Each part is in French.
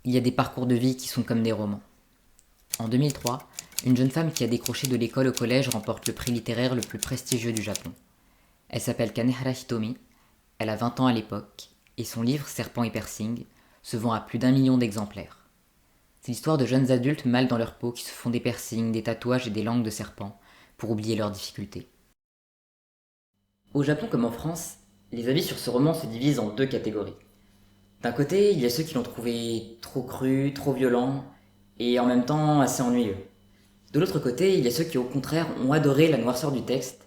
il y a des parcours de vie qui sont comme des romans. En 2003, une jeune femme qui a décroché de l'école au collège remporte le prix littéraire le plus prestigieux du Japon. Elle s'appelle Kanehara Hitomi, elle a 20 ans à l'époque, et son livre Serpent et piercing se vend à plus d'1 million d'exemplaires. C'est l'histoire de jeunes adultes mal dans leur peau qui se font des piercings, des tatouages et des langues de serpent pour oublier leurs difficultés. Au Japon comme en France, les avis sur ce roman se divisent en deux catégories. D'un côté, il y a ceux qui l'ont trouvé trop cru, trop violent, et en même temps assez ennuyeux. De l'autre côté, il y a ceux qui au contraire ont adoré la noirceur du texte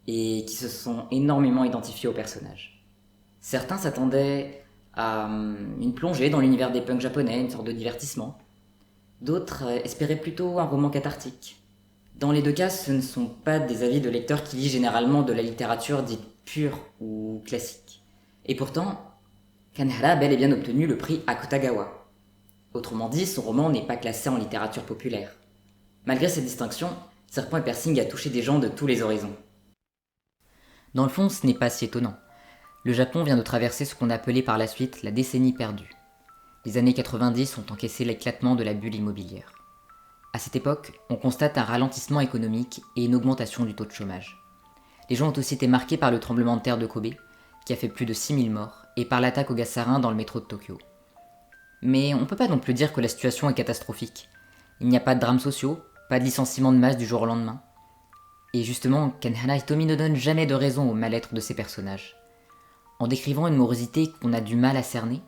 et qui se sont énormément identifiés au personnage. Certains s'attendaient à une plongée dans l'univers des punks japonais, une sorte de divertissement. D'autres espéraient plutôt un roman cathartique. Dans les deux cas, ce ne sont pas des avis de lecteurs qui lisent généralement de la littérature dite pure ou classique. Et pourtant, Kanehara a bel et bien obtenu le prix Akutagawa. Autrement dit, son roman n'est pas classé en littérature populaire. Malgré cette distinction, Serpent et piercing a touché des gens de tous les horizons. Dans le fond, ce n'est pas si étonnant. Le Japon vient de traverser ce qu'on appelait par la suite la décennie perdue. Les années 90 ont encaissé l'éclatement de la bulle immobilière. À cette époque, on constate un ralentissement économique et une augmentation du taux de chômage. Les gens ont aussi été marqués par le tremblement de terre de Kobe, qui a fait plus de 6000 morts, et par l'attaque au gaz sarin dans le métro de Tokyo. Mais on ne peut pas non plus dire que la situation est catastrophique. Il n'y a pas de drames sociaux, pas de licenciement de masse du jour au lendemain. Et justement, Kanehara Hitomi ne donne jamais de raison au mal-être de ses personnages. En décrivant une morosité qu'on a du mal à cerner,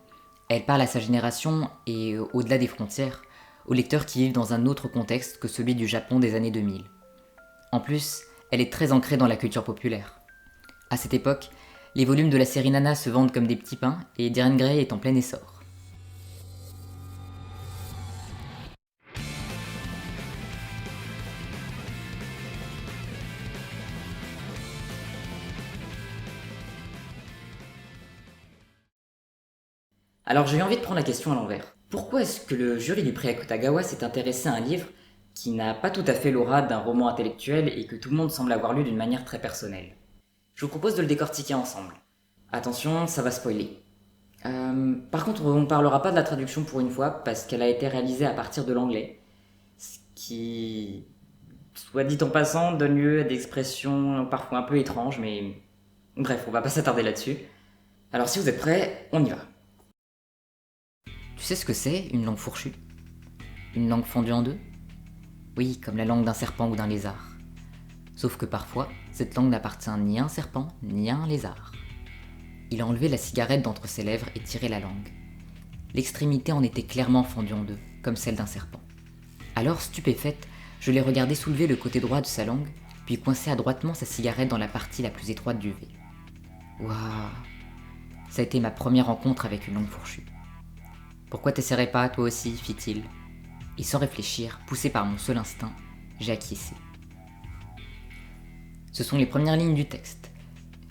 elle parle à sa génération et, au-delà des frontières, aux lecteurs qui vivent dans un autre contexte que celui du Japon des années 2000. En plus, elle est très ancrée dans la culture populaire. À cette époque, les volumes de la série Nana se vendent comme des petits pains et Diren Grey est en plein essor. Alors j'ai eu envie de prendre la question à l'envers. Pourquoi est-ce que le jury du prix Akutagawa s'est intéressé à un livre qui n'a pas tout à fait l'aura d'un roman intellectuel et que tout le monde semble avoir lu d'une manière très personnelle? Je vous propose de le décortiquer ensemble. Attention, ça va spoiler. Par contre, on ne parlera pas de la traduction pour une fois, parce qu'elle a été réalisée à partir de l'anglais, ce qui, soit dit en passant, donne lieu à des expressions parfois un peu étranges, mais bref, on va pas s'attarder là-dessus. Alors si vous êtes prêts, on y va. Tu sais ce que c'est, une langue fourchue? Une langue fendue en deux? Oui, comme la langue d'un serpent ou d'un lézard. Sauf que parfois, cette langue n'appartient ni à un serpent, ni à un lézard. Il a enlevé la cigarette d'entre ses lèvres et tiré la langue. L'extrémité en était clairement fendue en deux, comme celle d'un serpent. Alors, stupéfaite, je l'ai regardé soulever le côté droit de sa langue, puis coincer adroitement sa cigarette dans la partie la plus étroite du V. Waouh! Ça a été ma première rencontre avec une langue fourchue. Pourquoi t'essaierais pas, toi aussi, fit-il. Et sans réfléchir, poussé par mon seul instinct, j'ai acquiescé. Ce sont les premières lignes du texte.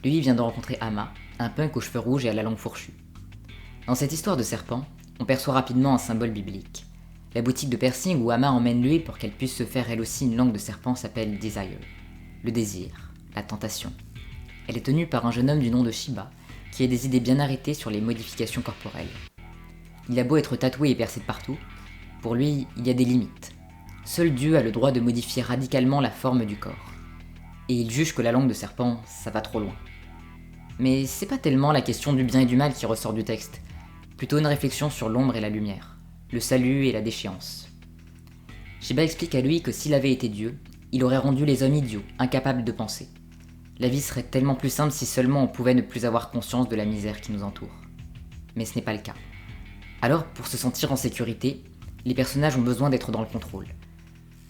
Lui vient de rencontrer Ama, un punk aux cheveux rouges et à la langue fourchue. Dans cette histoire de serpent, on perçoit rapidement un symbole biblique. La boutique de piercing où Ama emmène lui pour qu'elle puisse se faire elle aussi une langue de serpent s'appelle Desire. Le désir, la tentation. Elle est tenue par un jeune homme du nom de Shiba, qui a des idées bien arrêtées sur les modifications corporelles. Il a beau être tatoué et percé de partout, pour lui, il y a des limites. Seul Dieu a le droit de modifier radicalement la forme du corps. Et il juge que la langue de serpent, ça va trop loin. Mais c'est pas tellement la question du bien et du mal qui ressort du texte, plutôt une réflexion sur l'ombre et la lumière, le salut et la déchéance. Shiba explique à lui que s'il avait été Dieu, il aurait rendu les hommes idiots, incapables de penser. La vie serait tellement plus simple si seulement on pouvait ne plus avoir conscience de la misère qui nous entoure. Mais ce n'est pas le cas. Alors, pour se sentir en sécurité, les personnages ont besoin d'être dans le contrôle.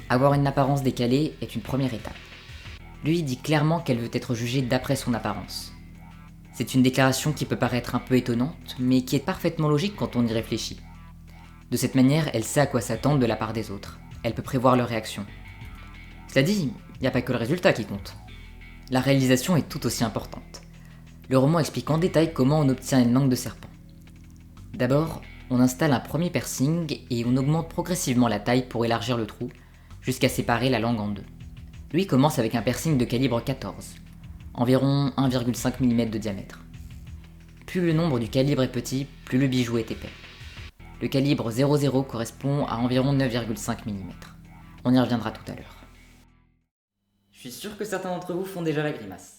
Avoir une apparence décalée est une première étape. Lui dit clairement qu'elle veut être jugée d'après son apparence. C'est une déclaration qui peut paraître un peu étonnante, mais qui est parfaitement logique quand on y réfléchit. De cette manière, elle sait à quoi s'attendre de la part des autres. Elle peut prévoir leurs réactions. Cela dit, il n'y a pas que le résultat qui compte. La réalisation est tout aussi importante. Le roman explique en détail comment on obtient une langue de serpent. D'abord, on installe un premier piercing et on augmente progressivement la taille pour élargir le trou, jusqu'à séparer la langue en deux. Lui commence avec un piercing de calibre 14, environ 1,5 mm de diamètre. Plus le nombre du calibre est petit, plus le bijou est épais. Le calibre 00 correspond à environ 9,5 mm. On y reviendra tout à l'heure. Je suis sûr que certains d'entre vous font déjà la grimace.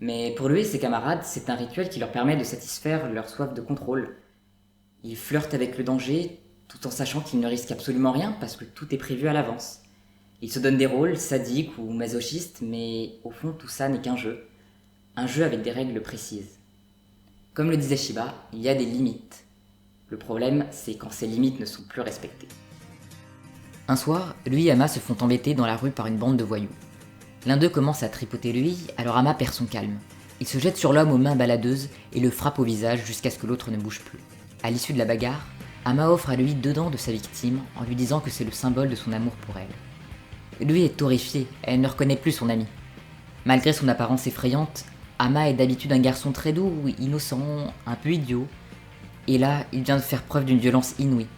Mais pour lui et ses camarades, c'est un rituel qui leur permet de satisfaire leur soif de contrôle. Ils flirtent avec le danger, tout en sachant qu'ils ne risquent absolument rien parce que tout est prévu à l'avance. Ils se donnent des rôles sadiques ou masochistes, mais au fond tout ça n'est qu'un jeu. Un jeu avec des règles précises. Comme le disait Shiba, il y a des limites. Le problème, c'est quand ces limites ne sont plus respectées. Un soir, lui et Ama se font embêter dans la rue par une bande de voyous. L'un d'eux commence à tripoter lui, alors Ama perd son calme. Il se jette sur l'homme aux mains baladeuses et le frappe au visage jusqu'à ce que l'autre ne bouge plus. À l'issue de la bagarre, Ama offre à lui 2 dents de sa victime en lui disant que c'est le symbole de son amour pour elle. Lui est horrifié, elle ne reconnaît plus son ami. Malgré son apparence effrayante, Ama est d'habitude un garçon très doux, innocent, un peu idiot. Et là, il vient de faire preuve d'une violence inouïe.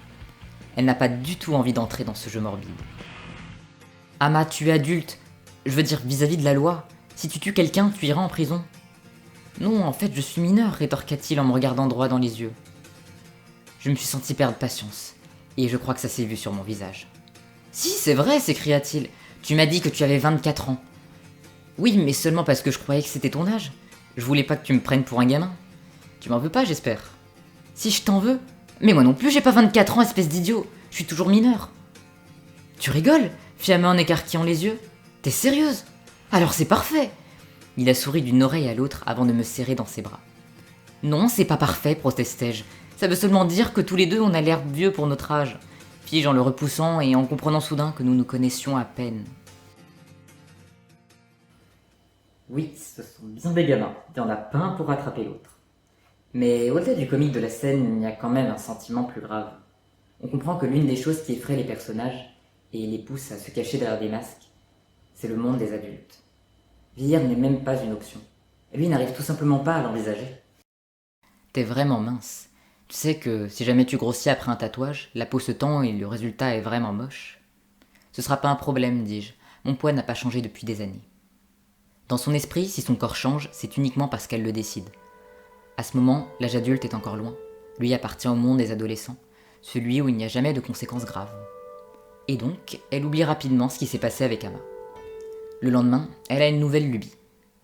Elle n'a pas du tout envie d'entrer dans ce jeu morbide. Ama, tu es adulte. Je veux dire, vis-à-vis de la loi. Si tu tues quelqu'un, tu iras en prison. Non, en fait, je suis mineur, rétorqua-t-il en me regardant droit dans les yeux. Je me suis senti perdre patience, et je crois que ça s'est vu sur mon visage. Si, c'est vrai, s'écria-t-il. Tu m'as dit que tu avais 24 ans. Oui, mais seulement parce que je croyais que c'était ton âge. Je voulais pas que tu me prennes pour un gamin. Tu m'en veux pas, j'espère. Si je t'en veux. Mais moi non plus, j'ai pas 24 ans, espèce d'idiot. Je suis toujours mineur. Tu rigoles, fit Ama en écarquillant les yeux. T'es sérieuse? Alors c'est parfait. Il a souri d'une oreille à l'autre avant de me serrer dans ses bras. Non, c'est pas parfait, protestai-je. Ça veut seulement dire que tous les deux on a l'air vieux pour notre âge. Fis-je en le repoussant et en comprenant soudain que nous nous connaissions à peine. Oui, ce sont bien des gamins. Il y en a pas un pour rattraper l'autre. Mais au-delà du comique de la scène, il y a quand même un sentiment plus grave. On comprend que l'une des choses qui effraie les personnages et les pousse à se cacher derrière des masques, c'est le monde des adultes. Vieillir n'est même pas une option. Et lui n'arrive tout simplement pas à l'envisager. T'es vraiment mince. Tu sais que si jamais tu grossis après un tatouage, la peau se tend et le résultat est vraiment moche. Ce sera pas un problème, dis-je. Mon poids n'a pas changé depuis des années. Dans son esprit, si son corps change, c'est uniquement parce qu'elle le décide. À ce moment, l'âge adulte est encore loin. Lui appartient au monde des adolescents, celui où il n'y a jamais de conséquences graves. Et donc, elle oublie rapidement ce qui s'est passé avec Ama. Le lendemain, elle a une nouvelle lubie.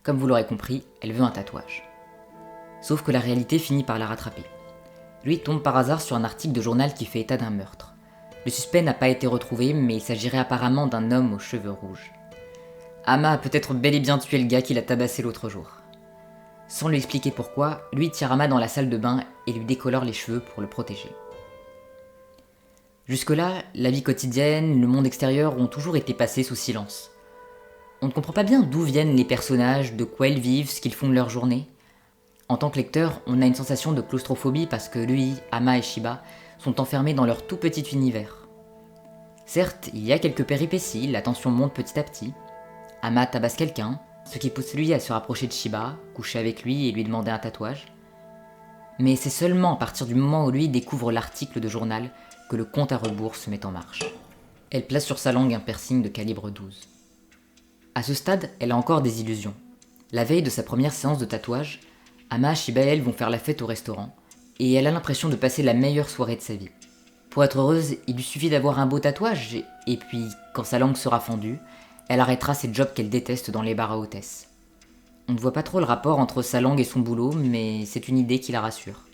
Comme vous l'aurez compris, elle veut un tatouage. Sauf que la réalité finit par la rattraper. Lui tombe par hasard sur un article de journal qui fait état d'un meurtre. Le suspect n'a pas été retrouvé, mais il s'agirait apparemment d'un homme aux cheveux rouges. Ama a peut-être bel et bien tué le gars qui l'a tabassé l'autre jour. Sans lui expliquer pourquoi, lui tire Ama dans la salle de bain et lui décolore les cheveux pour le protéger. Jusque-là, la vie quotidienne, le monde extérieur ont toujours été passés sous silence. On ne comprend pas bien d'où viennent les personnages, de quoi ils vivent, ce qu'ils font de leur journée. En tant que lecteur, on a une sensation de claustrophobie parce que lui, Ama et Shiba sont enfermés dans leur tout petit univers. Certes, il y a quelques péripéties, la tension monte petit à petit. Ama tabasse quelqu'un, ce qui pousse lui à se rapprocher de Shiba, coucher avec lui et lui demander un tatouage. Mais c'est seulement à partir du moment où lui découvre l'article de journal que le compte à rebours se met en marche. Elle place sur sa langue un piercing de calibre 12. À ce stade, elle a encore des illusions. La veille de sa première séance de tatouage, Ama, Shiba et elle vont faire la fête au restaurant, et elle a l'impression de passer la meilleure soirée de sa vie. Pour être heureuse, il lui suffit d'avoir un beau tatouage, et puis, quand sa langue sera fendue, elle arrêtera ses jobs qu'elle déteste dans les bars à hôtesse. On ne voit pas trop le rapport entre sa langue et son boulot, mais c'est une idée qui la rassure.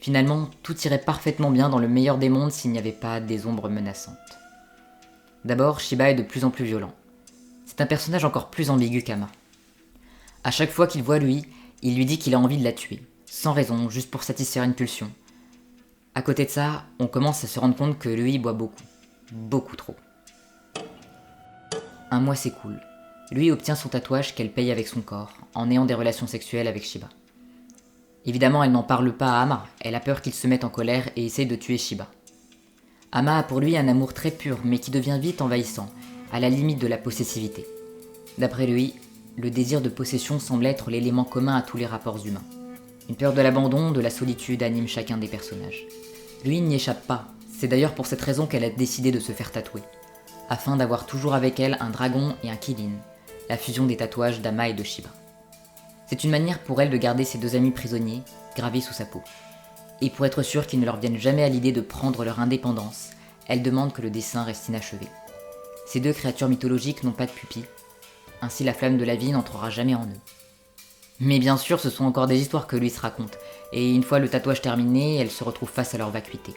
Finalement, tout irait parfaitement bien dans le meilleur des mondes s'il n'y avait pas des ombres menaçantes. D'abord, Shiba est de plus en plus violent. C'est un personnage encore plus ambigu qu'Ama. À chaque fois qu'il voit lui, il lui dit qu'il a envie de la tuer, sans raison, juste pour satisfaire une pulsion. À côté de ça, on commence à se rendre compte que lui boit beaucoup. Beaucoup trop. Un mois s'écoule. Lui obtient son tatouage qu'elle paye avec son corps, en ayant des relations sexuelles avec Shiba. Évidemment, elle n'en parle pas à Ama, elle a peur qu'il se mette en colère et essaie de tuer Shiba. Ama a pour lui un amour très pur, mais qui devient vite envahissant, à la limite de la possessivité. D'après lui, le désir de possession semble être l'élément commun à tous les rapports humains. Une peur de l'abandon, de la solitude anime chacun des personnages. Lui n'y échappe pas, c'est d'ailleurs pour cette raison qu'elle a décidé de se faire tatouer, afin d'avoir toujours avec elle un dragon et un Kilin, la fusion des tatouages d'Ama et de Shiba. C'est une manière pour elle de garder ses 2 amis prisonniers, gravés sous sa peau. Et pour être sûr qu'ils ne leur vienne jamais à l'idée de prendre leur indépendance, elle demande que le dessin reste inachevé. Ces deux créatures mythologiques n'ont pas de pupille, ainsi la flamme de la vie n'entrera jamais en eux. Mais bien sûr, ce sont encore des histoires que Louis raconte, et une fois le tatouage terminé, elle se retrouve face à leur vacuité.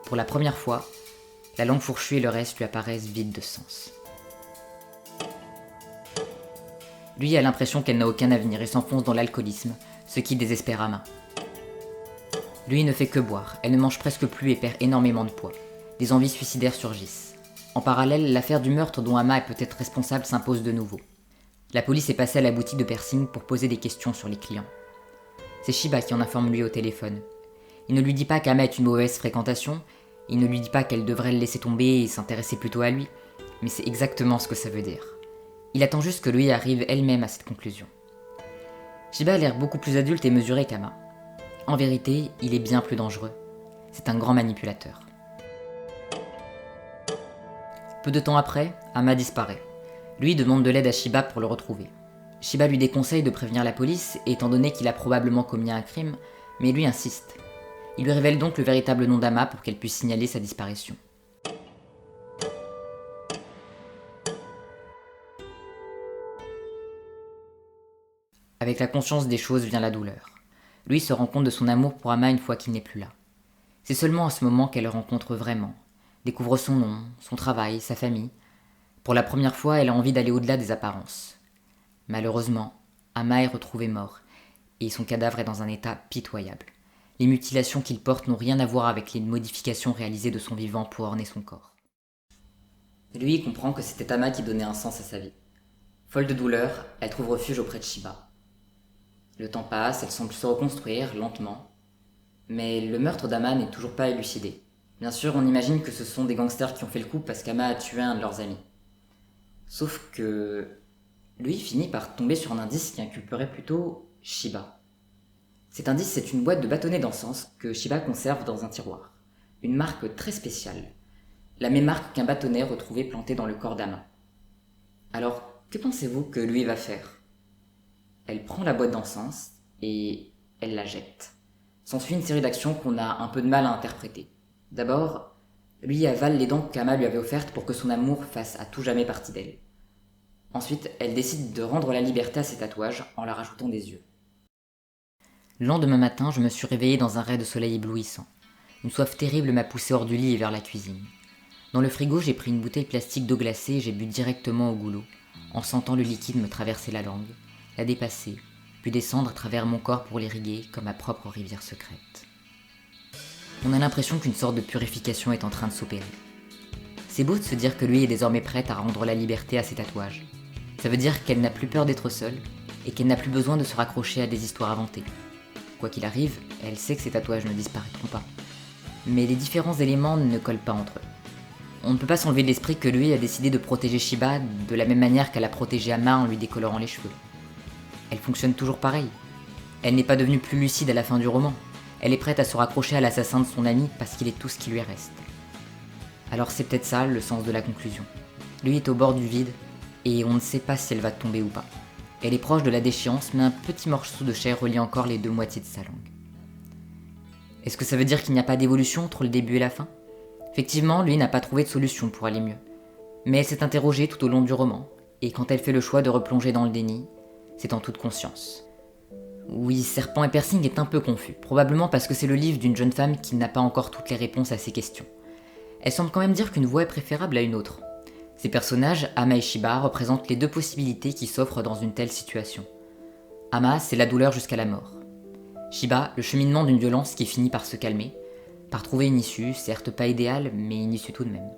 Pour la première fois, la langue fourchue et le reste lui apparaissent vides de sens. Lui a l'impression qu'elle n'a aucun avenir et s'enfonce dans l'alcoolisme, ce qui désespère Ama. Lui ne fait que boire, elle ne mange presque plus et perd énormément de poids. Des envies suicidaires surgissent. En parallèle, l'affaire du meurtre dont Ama est peut-être responsable s'impose de nouveau. La police est passée à la boutique de piercing pour poser des questions sur les clients. C'est Shiba qui en informe lui au téléphone. Il ne lui dit pas qu'Ama est une mauvaise fréquentation, il ne lui dit pas qu'elle devrait le laisser tomber et s'intéresser plutôt à lui, mais c'est exactement ce que ça veut dire. Il attend juste que Louis arrive elle-même à cette conclusion. Shiba a l'air beaucoup plus adulte et mesuré qu'Ama. En vérité, il est bien plus dangereux. C'est un grand manipulateur. Peu de temps après, Ama disparaît. Lui demande de l'aide à Shiba pour le retrouver. Shiba lui déconseille de prévenir la police, étant donné qu'il a probablement commis un crime, mais lui insiste. Il lui révèle donc le véritable nom d'Ama pour qu'elle puisse signaler sa disparition. Avec la conscience des choses vient la douleur. Lui se rend compte de son amour pour Ama une fois qu'il n'est plus là. C'est seulement à ce moment qu'elle le rencontre vraiment, découvre son nom, son travail, sa famille. Pour la première fois, elle a envie d'aller au-delà des apparences. Malheureusement, Ama est retrouvé mort, et son cadavre est dans un état pitoyable. Les mutilations qu'il porte n'ont rien à voir avec les modifications réalisées de son vivant pour orner son corps. Lui comprend que c'était Ama qui donnait un sens à sa vie. Folle de douleur, elle trouve refuge auprès de Shiba. Le temps passe, elle semble se reconstruire, lentement. Mais le meurtre d'Ama n'est toujours pas élucidé. Bien sûr, on imagine que ce sont des gangsters qui ont fait le coup parce qu'Ama a tué un de leurs amis. Sauf que lui finit par tomber sur un indice qui inculperait plutôt Shiba. Cet indice, c'est une boîte de bâtonnets d'encens que Shiba conserve dans un tiroir. Une marque très spéciale. La même marque qu'un bâtonnet retrouvé planté dans le corps d'Ama. Alors, que pensez-vous que lui va faire ? Elle prend la boîte d'encens et elle la jette. S'ensuit une série d'actions qu'on a un peu de mal à interpréter. D'abord, lui avale les dents qu'Ama lui avait offertes pour que son amour fasse à tout jamais partie d'elle. Ensuite, elle décide de rendre la liberté à ses tatouages en leur rajoutant des yeux. Le lendemain matin, je me suis réveillé dans un ray de soleil éblouissant. Une soif terrible m'a poussé hors du lit et vers la cuisine. Dans le frigo, j'ai pris une bouteille plastique d'eau glacée et j'ai bu directement au goulot, en sentant le liquide me traverser la langue, la dépasser, puis descendre à travers mon corps pour l'irriguer comme ma propre rivière secrète. On a l'impression qu'une sorte de purification est en train de s'opérer. C'est beau de se dire que lui est désormais prête à rendre la liberté à ses tatouages. Ça veut dire qu'elle n'a plus peur d'être seule et qu'elle n'a plus besoin de se raccrocher à des histoires inventées. Quoi qu'il arrive, elle sait que ses tatouages ne disparaîtront pas. Mais les différents éléments ne collent pas entre eux. On ne peut pas s'enlever de l'esprit que lui a décidé de protéger Shiba de la même manière qu'elle a protégé Ama en lui décolorant les cheveux. Elle fonctionne toujours pareil. Elle n'est pas devenue plus lucide à la fin du roman. Elle est prête à se raccrocher à l'assassin de son ami parce qu'il est tout ce qui lui reste. Alors c'est peut-être ça le sens de la conclusion. Lui est au bord du vide et on ne sait pas si elle va tomber ou pas. Elle est proche de la déchéance, mais un petit morceau de chair relie encore les deux moitiés de sa langue. Est-ce que ça veut dire qu'il n'y a pas d'évolution entre le début et la fin ? Effectivement, lui n'a pas trouvé de solution pour aller mieux. Mais elle s'est interrogée tout au long du roman, et quand elle fait le choix de replonger dans le déni, c'est en toute conscience. Oui, Serpent et Piercing est un peu confus, probablement parce que c'est le livre d'une jeune femme qui n'a pas encore toutes les réponses à ses questions. Elle semble quand même dire qu'une voie est préférable à une autre. Ces personnages, Ama et Shiba, représentent les deux possibilités qui s'offrent dans une telle situation. Ama, c'est la douleur jusqu'à la mort. Shiba, le cheminement d'une violence qui finit par se calmer, par trouver une issue, certes pas idéale, mais une issue tout de même.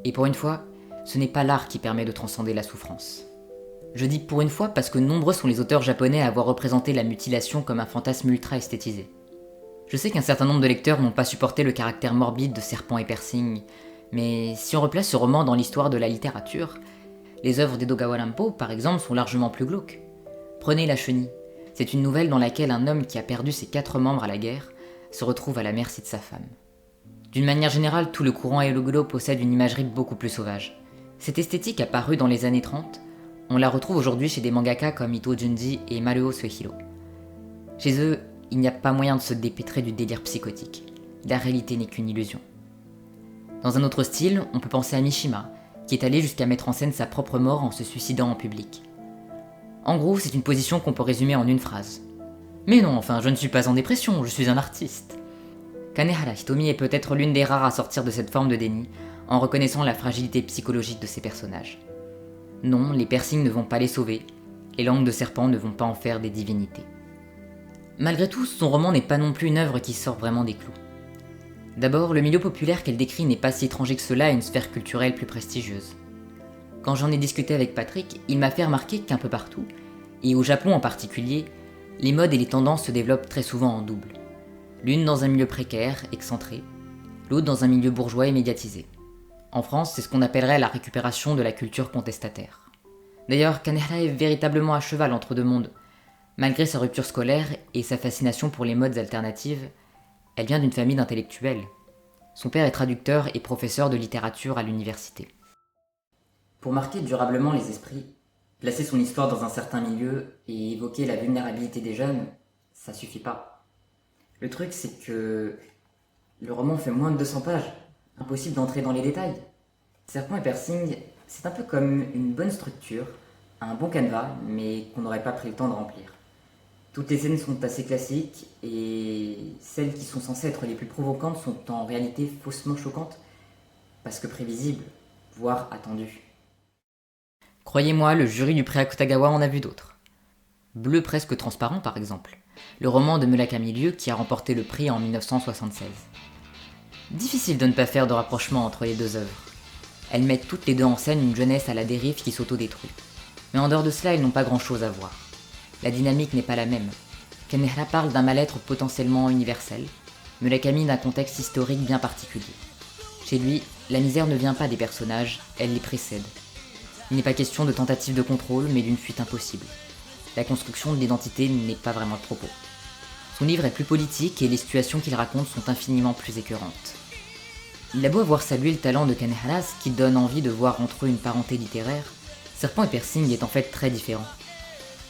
Et pour une fois, ce n'est pas l'art qui permet de transcender la souffrance. Je dis pour une fois parce que nombreux sont les auteurs japonais à avoir représenté la mutilation comme un fantasme ultra esthétisé. Je sais qu'un certain nombre de lecteurs n'ont pas supporté le caractère morbide de Serpent et Piercing, mais si on replace ce roman dans l'histoire de la littérature, les œuvres d'Edo Gawarampo, par exemple, sont largement plus glauques. Prenez La Chenille. C'est une nouvelle dans laquelle un homme qui a perdu ses 4 membres à la guerre se retrouve à la merci de sa femme. D'une manière générale, tout le courant Hello possède une imagerie beaucoup plus sauvage. Cette esthétique apparue dans les années 30, on la retrouve aujourd'hui chez des mangaka comme Ito Junji et Maruo Suehiro. Chez eux, il n'y a pas moyen de se dépêtrer du délire psychotique. La réalité n'est qu'une illusion. Dans un autre style, on peut penser à Mishima, qui est allé jusqu'à mettre en scène sa propre mort en se suicidant en public. En gros, c'est une position qu'on peut résumer en une phrase. Mais non, enfin, je ne suis pas en dépression, je suis un artiste. Kanehara Hitomi est peut-être l'une des rares à sortir de cette forme de déni, en reconnaissant la fragilité psychologique de ses personnages. Non, les piercings ne vont pas les sauver, les langues de serpent ne vont pas en faire des divinités. Malgré tout, son roman n'est pas non plus une œuvre qui sort vraiment des clous. D'abord, le milieu populaire qu'elle décrit n'est pas si étranger que cela à une sphère culturelle plus prestigieuse. Quand j'en ai discuté avec Patrick, il m'a fait remarquer qu'un peu partout, et au Japon en particulier, les modes et les tendances se développent très souvent en double. L'une dans un milieu précaire, excentré, l'autre dans un milieu bourgeois et médiatisé. En France, c'est ce qu'on appellerait la récupération de la culture contestataire. D'ailleurs, Kanehara est véritablement à cheval entre deux mondes. Malgré sa rupture scolaire et sa fascination pour les modes alternatives, elle vient d'une famille d'intellectuels. Son père est traducteur et professeur de littérature à l'université. Pour marquer durablement les esprits, placer son histoire dans un certain milieu et évoquer la vulnérabilité des jeunes, ça suffit pas. Le truc, c'est que le roman fait moins de 200 pages. Impossible d'entrer dans les détails. Serpent et piercing, c'est un peu comme une bonne structure, un bon canevas, mais qu'on n'aurait pas pris le temps de remplir. Toutes les scènes sont assez classiques, et celles qui sont censées être les plus provocantes sont en réalité faussement choquantes, parce que prévisibles, voire attendues. Croyez-moi, le jury du prix Akutagawa en a vu d'autres. Bleu presque transparent par exemple, le roman de Murakami Ryu qui a remporté le prix en 1976. Difficile de ne pas faire de rapprochement entre les deux œuvres. Elles mettent toutes les deux en scène une jeunesse à la dérive qui s'autodétruit. Mais en dehors de cela, elles n'ont pas grand-chose à voir. La dynamique n'est pas la même. Kanehara parle d'un mal-être potentiellement universel, Murakami d'un contexte historique bien particulier. Chez lui, la misère ne vient pas des personnages, elle les précède. Il n'est pas question de tentative de contrôle, mais d'une fuite impossible. La construction de l'identité n'est pas vraiment le propos. Son livre est plus politique et les situations qu'il raconte sont infiniment plus écœurantes. Il a beau avoir salué le talent de Kanehara, ce qui donne envie de voir entre eux une parenté littéraire, Serpent et piercing est en fait très différent.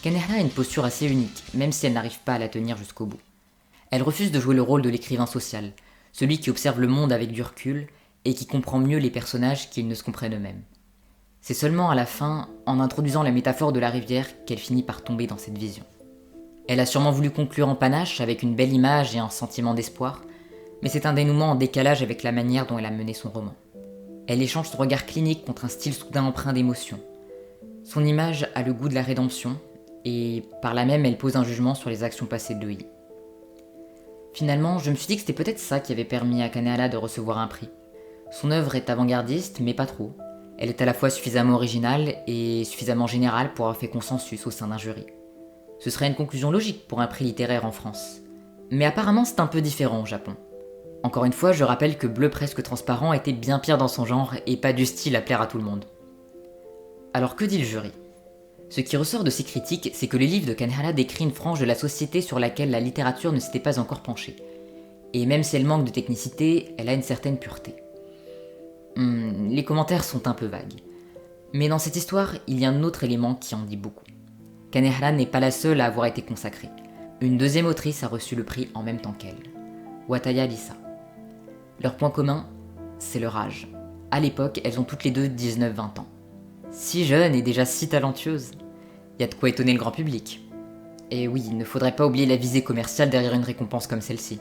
Kanehara a une posture assez unique, même si elle n'arrive pas à la tenir jusqu'au bout. Elle refuse de jouer le rôle de l'écrivain social, celui qui observe le monde avec du recul et qui comprend mieux les personnages qu'ils ne se comprennent eux-mêmes. C'est seulement à la fin, en introduisant la métaphore de la rivière, qu'elle finit par tomber dans cette vision. Elle a sûrement voulu conclure en panache avec une belle image et un sentiment d'espoir, mais c'est un dénouement en décalage avec la manière dont elle a mené son roman. Elle échange son regard clinique contre un style soudain empreint d'émotion. Son image a le goût de la rédemption, et par là même elle pose un jugement sur les actions passées de Ii. Finalement, je me suis dit que c'était peut-être ça qui avait permis à Kanehara de recevoir un prix. Son œuvre est avant-gardiste, mais pas trop. Elle est à la fois suffisamment originale et suffisamment générale pour avoir fait consensus au sein d'un jury. Ce serait une conclusion logique pour un prix littéraire en France. Mais apparemment c'est un peu différent au Japon. Encore une fois, je rappelle que Bleu presque transparent était bien pire dans son genre et pas du style à plaire à tout le monde. Alors que dit le jury ? Ce qui ressort de ces critiques, c'est que les livres de Kanehara décrivent une frange de la société sur laquelle la littérature ne s'était pas encore penchée. Et même si elle manque de technicité, elle a une certaine pureté. Les commentaires sont un peu vagues. Mais dans cette histoire, il y a un autre élément qui en dit beaucoup. Kanehara n'est pas la seule à avoir été consacrée. Une deuxième autrice a reçu le prix en même temps qu'elle. Wataya Lisa. Leur point commun, c'est leur âge. À l'époque, elles ont toutes les deux 19-20 ans. Si jeunes et déjà si talentueuses. Y a de quoi étonner le grand public. Et oui, il ne faudrait pas oublier la visée commerciale derrière une récompense comme celle-ci.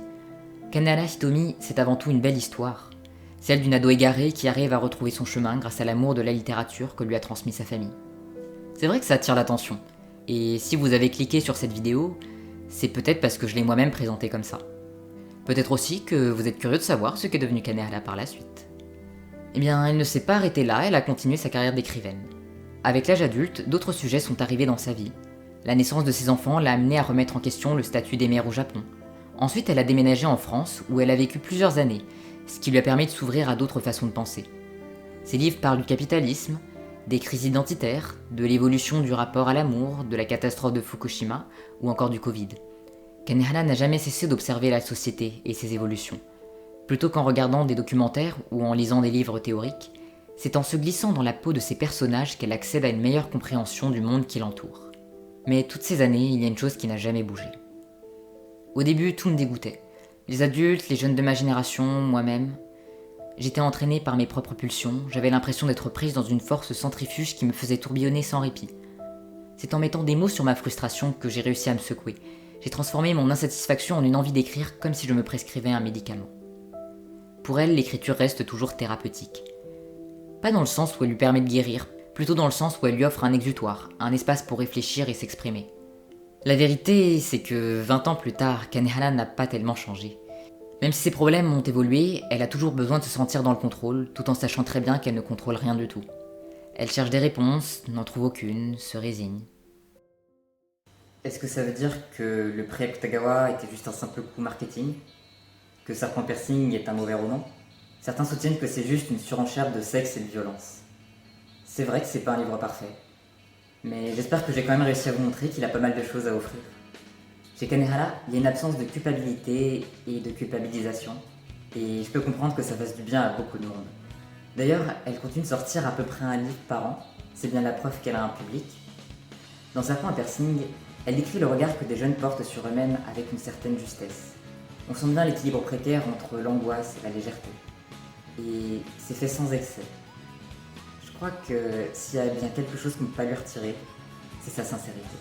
Kanehara Hitomi, c'est avant tout une belle histoire. Celle d'une ado égarée qui arrive à retrouver son chemin grâce à l'amour de la littérature que lui a transmis sa famille. C'est vrai que ça attire l'attention. Et si vous avez cliqué sur cette vidéo, c'est peut-être parce que je l'ai moi-même présentée comme ça. Peut-être aussi que vous êtes curieux de savoir ce qu'est devenu Kanehara par la suite. Eh bien, elle ne s'est pas arrêtée là, elle a continué sa carrière d'écrivaine. Avec l'âge adulte, d'autres sujets sont arrivés dans sa vie. La naissance de ses enfants l'a amenée à remettre en question le statut des mères au Japon. Ensuite, elle a déménagé en France, où elle a vécu plusieurs années, ce qui lui a permis de s'ouvrir à d'autres façons de penser. Ses livres parlent du capitalisme, des crises identitaires, de l'évolution du rapport à l'amour, de la catastrophe de Fukushima, ou encore du Covid. Kanehara n'a jamais cessé d'observer la société et ses évolutions. Plutôt qu'en regardant des documentaires ou en lisant des livres théoriques, c'est en se glissant dans la peau de ses personnages qu'elle accède à une meilleure compréhension du monde qui l'entoure. Mais toutes ces années, il y a une chose qui n'a jamais bougé. Au début, tout me dégoûtait. Les adultes, les jeunes de ma génération, moi-même. J'étais entraîné par mes propres pulsions, j'avais l'impression d'être prise dans une force centrifuge qui me faisait tourbillonner sans répit. C'est en mettant des mots sur ma frustration que j'ai réussi à me secouer. J'ai transformé mon insatisfaction en une envie d'écrire comme si je me prescrivais un médicament. Pour elle, l'écriture reste toujours thérapeutique. Pas dans le sens où elle lui permet de guérir, plutôt dans le sens où elle lui offre un exutoire, un espace pour réfléchir et s'exprimer. La vérité, c'est que 20 ans plus tard, Kanehara n'a pas tellement changé. Même si ses problèmes ont évolué, elle a toujours besoin de se sentir dans le contrôle, tout en sachant très bien qu'elle ne contrôle rien du tout. Elle cherche des réponses, n'en trouve aucune, se résigne. Est-ce que ça veut dire que le prix Akutagawa était juste un simple coup marketing? Que Serpent Piercing est un mauvais roman? Certains soutiennent que c'est juste une surenchère de sexe et de violence. C'est vrai que c'est pas un livre parfait, mais j'espère que j'ai quand même réussi à vous montrer qu'il a pas mal de choses à offrir. Chez Kanehara, il y a une absence de culpabilité et de culpabilisation, et je peux comprendre que ça fasse du bien à beaucoup de monde. D'ailleurs, elle continue de sortir à peu près un livre par an, c'est bien la preuve qu'elle a un public. Dans Serpent à Piercing, elle décrit le regard que des jeunes portent sur eux-mêmes avec une certaine justesse. On sent bien l'équilibre précaire entre l'angoisse et la légèreté. Et c'est fait sans excès. Je crois que s'il y a bien quelque chose qu'on ne peut pas lui retirer, c'est sa sincérité.